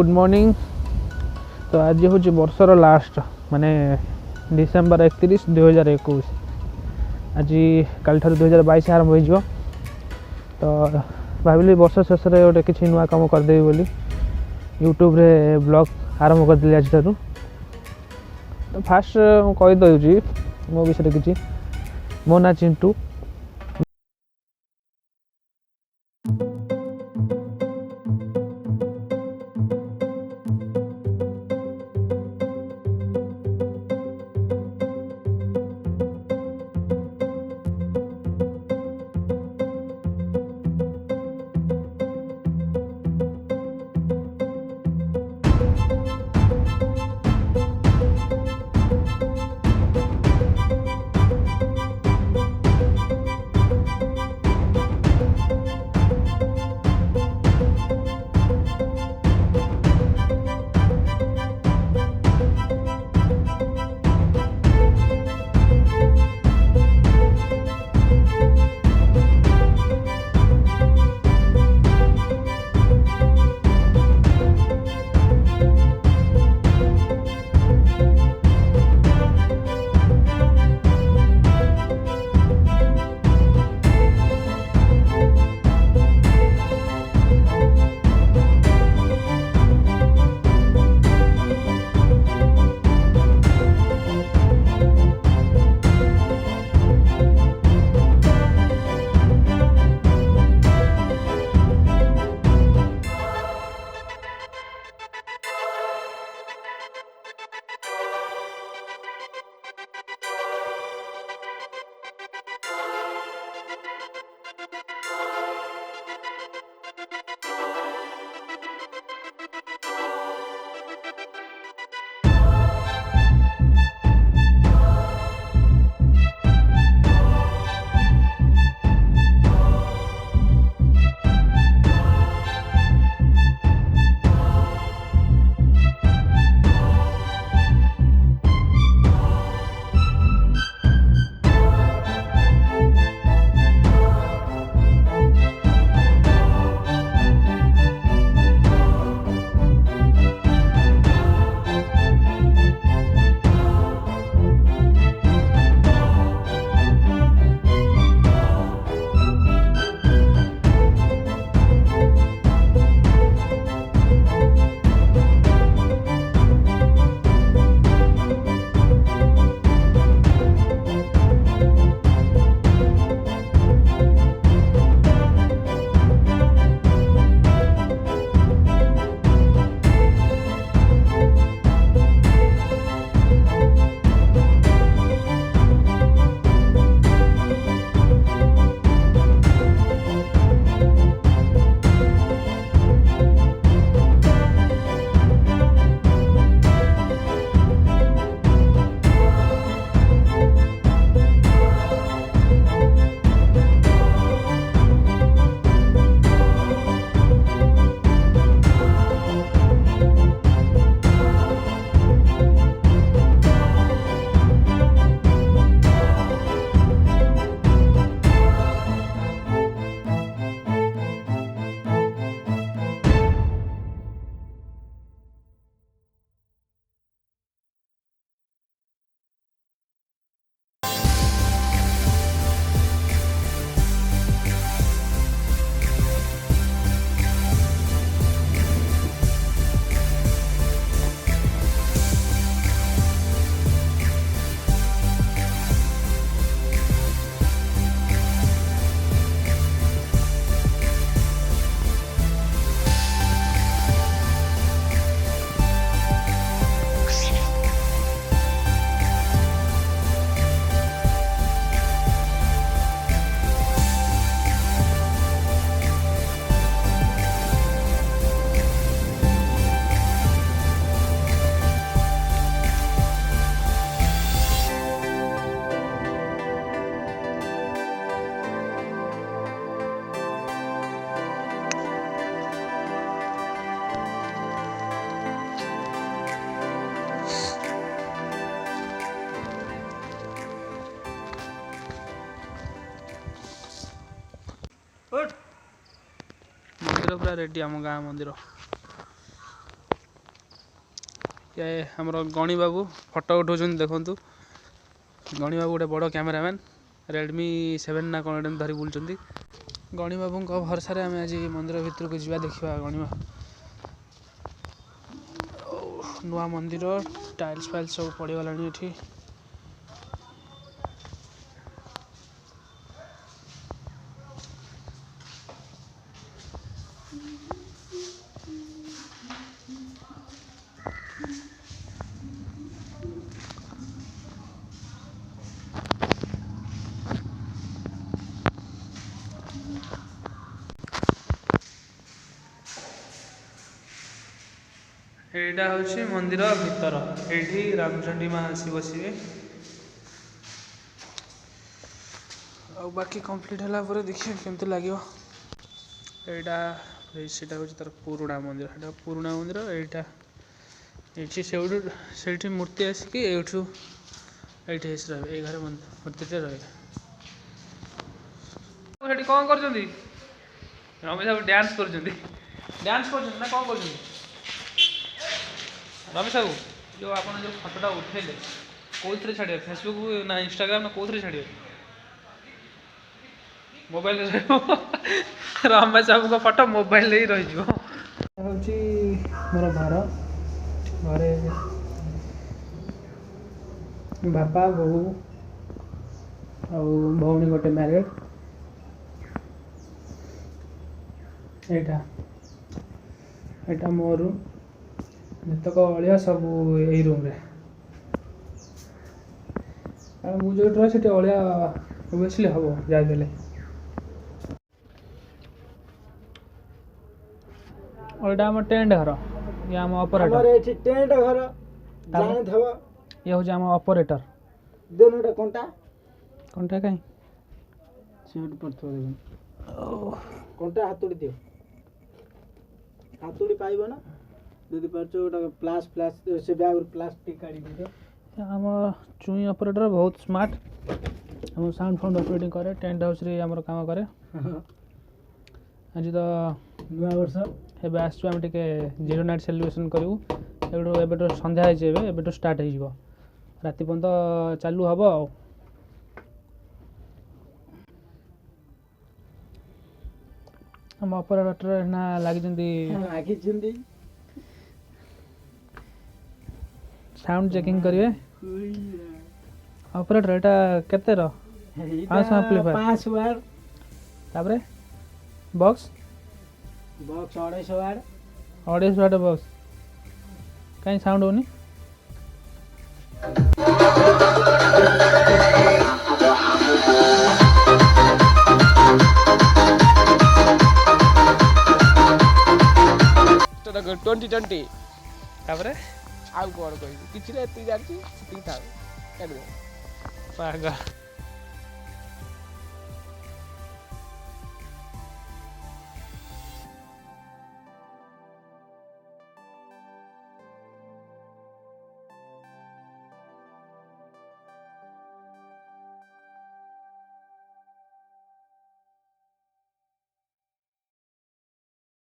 Good morning. तो आज हूँ वर्षर लास्ट माने डिसेम्बर 31 2021 आज काल 2022 आरंभ हो। तो भाविली वर्ष शेष गोटे किसी नुआ कम करदेवी बोली यूट्यूब रे ब्लॉग आरंभ करदेली आज ठारू। तो फास्ट कहीदे मो विषय किसी मो ना चिंटू। मंदिर पूरा रेडी आम गाँ मंदिर ये हमर गणी बाबू फोटो उठाउछन देखंतु गणी बाबू गोटे बड़ कैमरामैन रेडमी 7 ना कोन धरी बुलचंती गणी बाबू भरसा आम आज मंदिर भितर को जा देखा गणिबा नुआ मंदिर टाइल्स फाइल्स सब पड़गला ये एटा हूँ मंदिर भितर ये रामचंडी माँ आसी बसवे आ बाकी कंप्लीट है देखिए केमती लगे यहाँ हूँ तार पुराणा मंदिर पुराणा मंदिर यहाँ से मूर्ति आसिक ये घर मूर्ति रहे कौन कर रमेश बाबू डांस कर ना कौन कर रमेश बाबू जो आप जो फटोटा उठेले कौन छाड़े फेसबुक ना इंस्टाग्राम ना कौन छाड़े मोबाइल रमेश बाबू का फटो मोबाइल ही रही मोर घर घरे बापा बोऊ भौणी गोटे मैरिड एटा मो रूम जतक अलिया सब यही रूम रे मुझे रही से अलिया ओबियसली हम जादेले ओटा आम टेंट घर ये आम ऑपरेटर टेंट घर जाने थवा ये हूँ आम ऑपरेटर दोनोटा कोंटा कंटा कहीं सीट पर थोड़े कोंटा हाथोड़ी दियो हाथोड़ी पाइबो ना दीदी पाचो ओटा प्लास प्लास से बैग प्लास्टिक काढी दियो आम चुई ऑपरेटर बहुत स्मार्ट हम साउंड फाउंड ऑपरेटिंग करे टेंट हाउस रे हमर काम करे आज तो नुआ वर्ष एबे आसु आम टिके जीरो नाइट सेलिब्रेशन करू एबे संध्या एबे स्टार्ट हो राति पर्यंत चालू हम आ हम ऑपरेटर ना लगी साउंड चेकिंग करिवे ऑपरेटर एटा केते रो 5 एम्पलीफायर 5 वाट तापरे बॉक्स 250 वाट 250 वाट बॉक्स कहीं साउंड होनी तो 2020 तापरे आउ कौन कह कि जानती था पागल